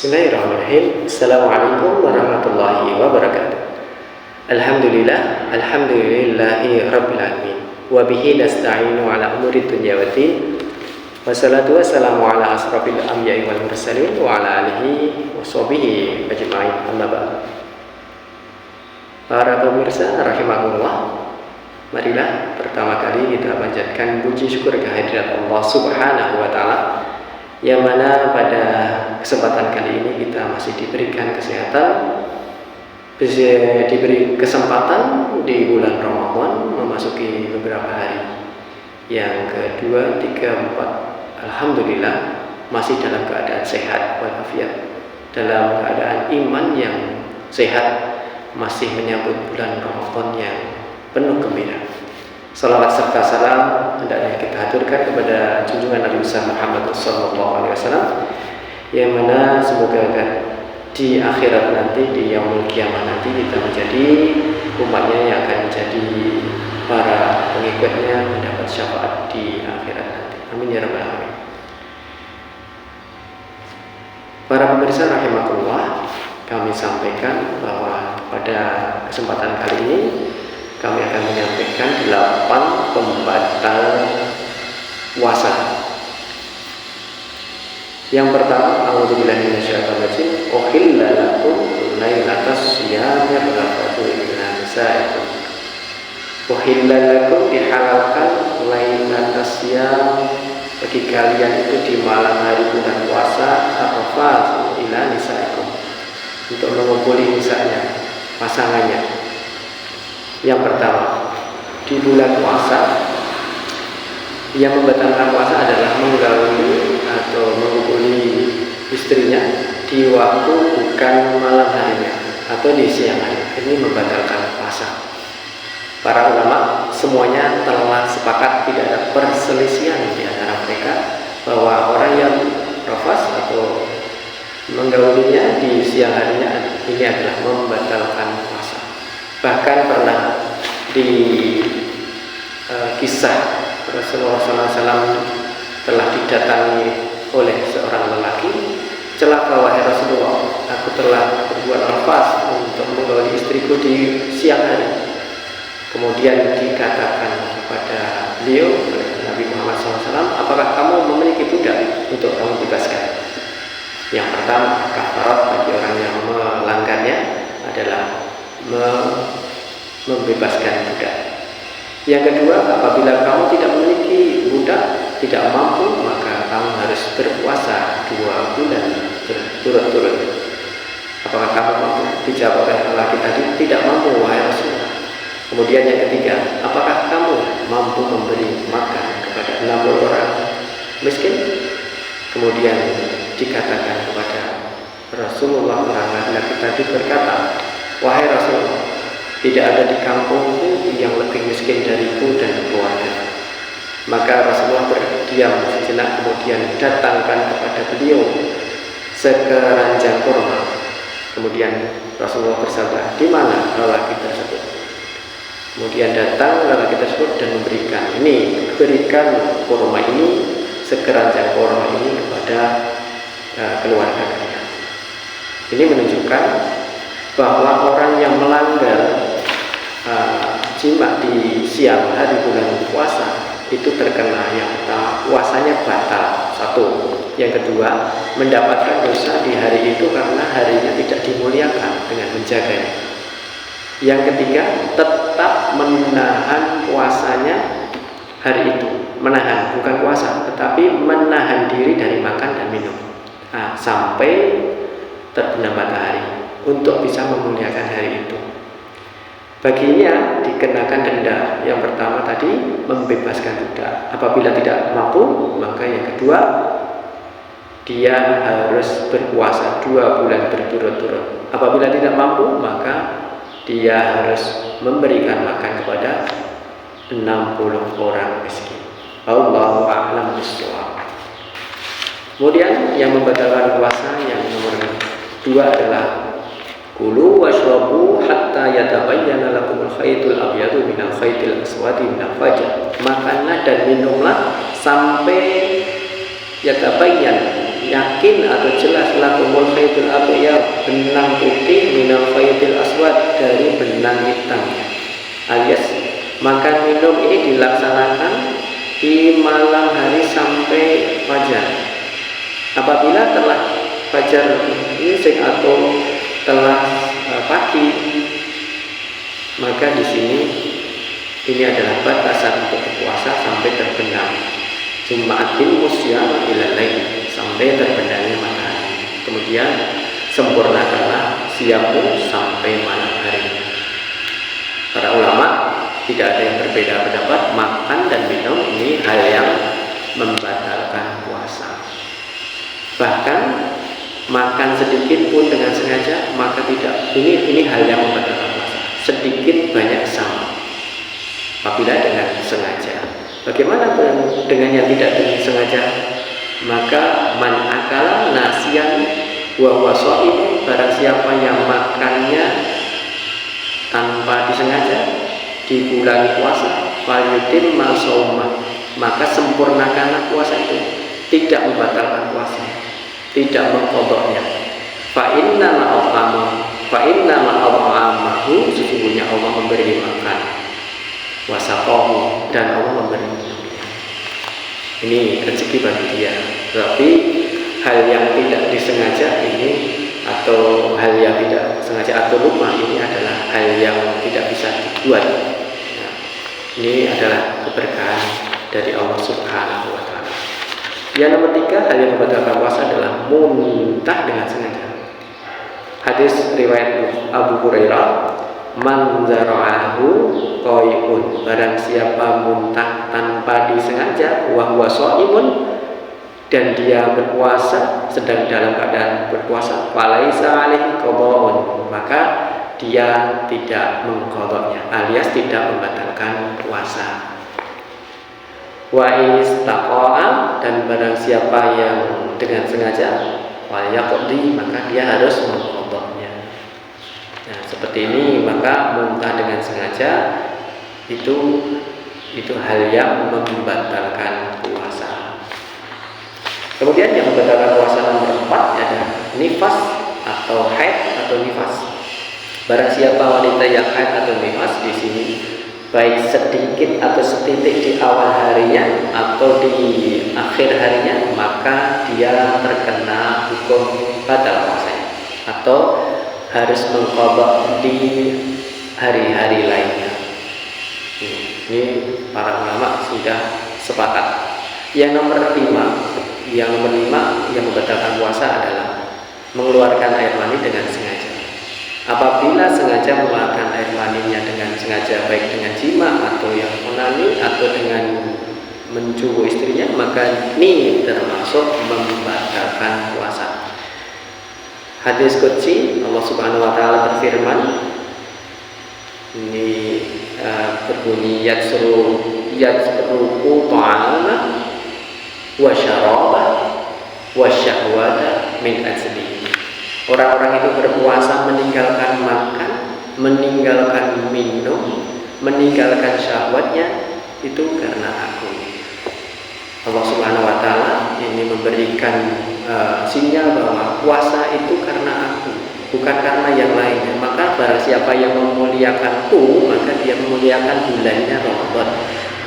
Bismillahirrahmanirrahim. Assalamualaikum warahmatullahi wabarakatuh. Alhamdulillahi rabbil alamin. Wa bihi nasta'inu ala umuri dunya waddin. Wassalatu wassalamu ala asrafil anbiya'i wal mursalin wa ala alihi wa sahbihi ajma'in. Amma ba'd. Para pemirsa rahimakumullah, marilah pertama kali kita panjatkan puji syukur kehadirat Allah Subhanahu wa taala, yang mana pada kesempatan kali ini kita masih diberikan kesehatan, diberi kesempatan di bulan Ramadan memasuki beberapa hari yang kedua, tiga, empat. Alhamdulillah masih dalam keadaan sehat walafiat, dalam keadaan iman yang sehat, masih menyambut bulan Ramadan yang penuh gembira. Salawat serta salam hendaknya kita haturkan kepada junjungan Nabi Muhammad SAW, yang mana semoga di akhirat nanti, di yaumul kiamah nanti, kita menjadi umatnya yang akan menjadi para pengikutnya mendapat syafaat di akhirat nanti. Amin ya rabbal alamin. Para pemirsa rahimakumullah, kami sampaikan bahwa pada kesempatan kali ini kami akan menyampaikan 8 pembatal puasa. Yang pertama, a'udzubillahi minasyaitonir rajim. Uhilla lakum lailatas syiyami rafatu ila nisaikum. Uhilla lakum, dihalalkan, lailatas syiyam, bagi kalian itu di malam hari bulan puasa, rafatu ila nisaikum, untuk mengumpuli nisanya, pasangannya. Yang pertama, di bulan puasa yang membatalkan puasa adalah menggauli atau menghubungi istrinya di waktu bukan malam harinya atau di siang hari. Ini membatalkan puasa. Para ulama semuanya telah sepakat, tidak ada perselisihan di antara mereka bahwa orang yang rafas atau menggaulinya di siang harinya ini adalah membatalkan puasa. Bahkan pernah di kisah Rasulullah SAW telah didatangi oleh seorang lelaki, celaka wahai Rasulullah, aku telah berbuat nafas untuk menggauli istriku di siang hari. Kemudian dikatakan kepada beliau oleh Nabi Muhammad SAW, apakah kamu memiliki budak untuk kamu bebaskan? Yang pertama, kafarat bagi orang yang melanggarnya adalah membebaskan budak. Yang kedua, apabila kamu tidak memiliki budak, tidak mampu, maka kamu harus berpuasa 2 bulan berturut-turut. Apakah kamu mampu? Dijawab oleh lelaki tadi, tidak mampu wahai Rasulullah. Kemudian yang ketiga, apakah kamu mampu memberi makan kepada 60 orang miskin? Kemudian dikatakan kepada Rasulullah, orang laki-laki tadi berkata, wahai Rasulullah, tidak ada di kampungku yang lebih miskin dariku dan keluarga. Maka Rasulullah berdiam sejenak, kemudian datangkan kepada beliau sekeranjang kurma. Kemudian Rasulullah bersabda, di mana lelaki tersebut? Kemudian datang lelaki tersebut dan berikan kurma ini, sekeranjang kurma ini kepada keluarga kalian. Ini menunjukkan bahwa orang yang melanggar jima di siang hari bulan puasa itu terkena, yang pertama, puasanya batal, 1. Yang kedua, mendapatkan dosa di hari itu karena harinya tidak dimuliakan dengan menjaganya. Yang ketiga, tetap menahan puasanya hari itu. Menahan, bukan puasa, tetapi menahan diri dari makan dan minum sampai terbenam matahari untuk bisa memuliakan hari itu. Baginya dikenakan denda. Yang pertama tadi, membebaskan budak. Apabila tidak mampu, maka yang kedua, dia harus berpuasa 2 bulan berturut-turut. Apabila tidak mampu, maka dia harus memberikan makan kepada 60 orang miskin. Allahu a'lam bishawab. Kemudian yang membatalkan puasa yang nomor 2 adalah kulu washrabu hatta yatabayyana lakumul khaytul abyadu minal khaytil aswadi minal fajr. Makanlah dan minumlah sampai yatabayyan, yakin atau jelas lakumul khaydul abyad, benang putih, minal khaydil aswad, dari benang hitam, alias makan minum ini dilaksanakan di malam hari sampai fajar. Apabila telah fajar ngising atau telah pagi, maka di sini ini adalah batasan untuk berpuasa sampai terbenam. Jum'atin musyam ila lail, sampai terbenamnya matahari. Kemudian sempurnakanlah siapmu sampai malam hari. Para ulama tidak ada yang berbeda pendapat, makan dan minum ini hal yang membatalkan puasa. Bahkan makan sedikit pun dengan sengaja, maka tidak. Ini hal yang membatalkan puasa. Sedikit banyak sama. Apabila dengan sengaja. Bagaimana dengan yang tidak dengan sengaja? Maka man akala nasiyan wa huwa shaim, barang siapa yang makannya tanpa disengaja di bulan puasa, falyutimma shaumah, maka sempurnakanlah puasa itu. Tidak membatalkan puasa, tidak mengqadhanya. Fa inna ma'amahu, sesungguhnya Allah memberi makan, wasaqahu, dan Allah memberi minum. Ini rezeki bagi dia. Tapi hal yang tidak disengaja ini, atau hal yang tidak sengaja atau lupa, ini adalah hal yang tidak bisa dibuat. Nah, ini adalah keberkahan dari Allah Subhanahu wa Ta'ala. Yang nomor 3, hal yang membatalkan puasa adalah muntah dengan sengaja. Hadis riwayat Abu Hurairah, man zara'ahu qai'un, barang siapa muntah tanpa disengaja, wa huwa shaimun, dan dia berpuasa, sedang dalam keadaan berpuasa, falaisa alaihi qada'un, maka dia tidak mengqadanya, alias tidak membatalkan puasa. Wa istaqa'a, dan barang siapa yang dengan sengaja, wa yaqdi, maka dia harus mengqadanya. Nah, seperti ini, maka muntah dengan sengaja itu hal yang membatalkan puasa. Kemudian yang membatalkan puasa nomor 4 adalah nifas atau haid atau nifas. Barang siapa wanita yang haid atau nifas di sini, baik sedikit atau setitik di awal harinya atau di akhir harinya, maka dia terkena hukum batal puasanya atau harus mengqadha di hari-hari lainnya. Ini para ulama sudah sepakat. Yang nomor 5 yang membatalkan puasa adalah mengeluarkan air mani dengan sengaja. Apabila sengaja mengeluarkan air maninya dengan sengaja, baik dengan jima atau yang onani atau dengan mencubu istrinya, maka ini termasuk membatalkan puasa. Hadis qudsi, Allah Subhanahu wa Ta'ala berfirman, ini berbunyi yatsruku ta'ama wa syaraba wa syahwata min ajli. Orang-orang itu berpuasa meninggalkan makan, meninggalkan minum, meninggalkan syahwatnya, itu karena aku. Allah Subhanahu wa Ta'ala ini memberikan sinyal bahwa puasa itu karena aku, bukan karena yang lainnya. Maka barang siapa yang memuliakanku, maka dia memuliakan bulannya Ramadan,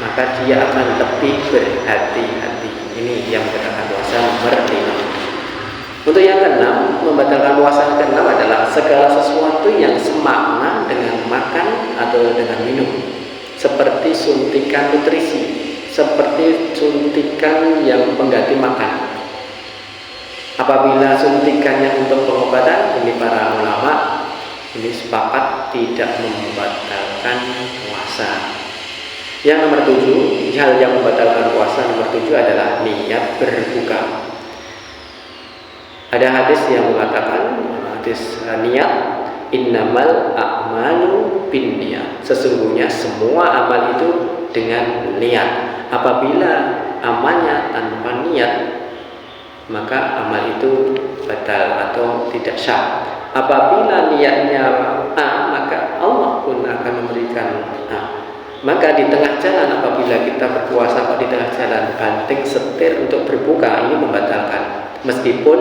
maka dia akan lebih berhati-hati. Ini yang membatalkan puasa nomor 5. Untuk yang keenam, membatalkan puasa keenam adalah segala sesuatu yang semakna dengan makan atau dengan minum, seperti suntikan nutrisi, seperti suntikan yang pengganti makan. Apabila suntikannya untuk pengobatan, ini para ulama ini sepakat tidak membatalkan puasa. Yang nomor 7, hal yang membatalkan puasa nomor 7 adalah niat berbuka. Ada hadis yang mengatakan, hadis niat, innamal a'malu binniyat, sesungguhnya semua amal itu dengan niat. Apabila amalnya tanpa niat, maka amal itu batal atau tidak sah. Apabila niatnya A, maka Allah pun akan memberikan A. Maka di tengah jalan apabila kita berpuasa kok di tengah jalan banting setir untuk berbuka, ini membatalkan. Meskipun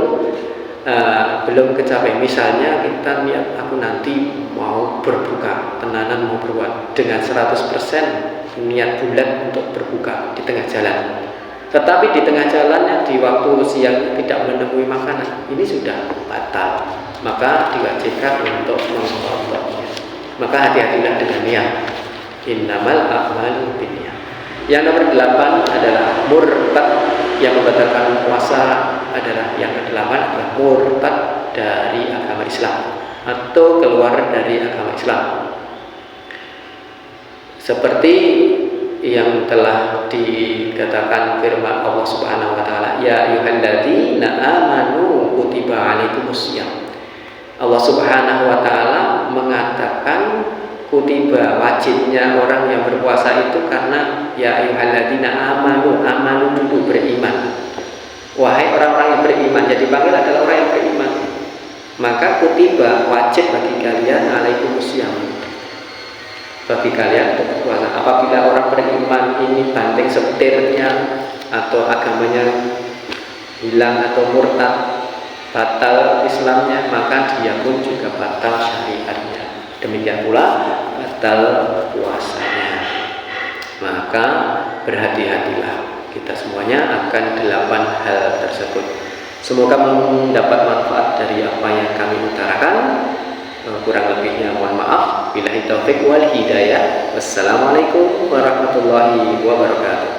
belum kecapai. Misalnya kita niat aku nanti mau berbuka, tenanan mau berbuka dengan 100% niat bulat untuk berbuka di tengah jalan. Tetapi di tengah jalannya di waktu siang tidak menemui makanan, ini sudah batal. Maka diwajibkan untuk mengqadha'nya. Maka hati-hatilah dengan niat. Innamal a'malu binniyat. Yang nomor 8 adalah murtad, yang membatalkan puasa adalah yang ke-8 adalah murtad dari agama Islam atau keluar dari agama Islam. Seperti yang telah dikatakan firman Allah Subhanahu wa taala, ya ayyuhalladzina amanu kutiba alaikumusiyam. Allah Subhanahu wa taala mengatakan kutiba, wajibnya orang yang berpuasa itu karena ya ayyuhalladzina amanu, amanu dulu beriman. Wahai orang-orang yang beriman, jadi dipanggil adalah orang yang beriman. Maka kutiba, wajib bagi kalian alaikumusiyam, bagi kalian untuk berpuasa. Apabila orang beriman ini banting setirnya atau agamanya hilang atau murtad, batal Islamnya, maka dia pun juga batal syariatnya. Demikian pula batal puasanya. Maka berhati-hatilah kita semuanya akan 8 hal tersebut. Semoga mendapat manfaat dari apa yang kami utarakan. Kurang lebihnya mohon maaf. Billahi taufik wal hidayah. Wassalamualaikum warahmatullahi wabarakatuh.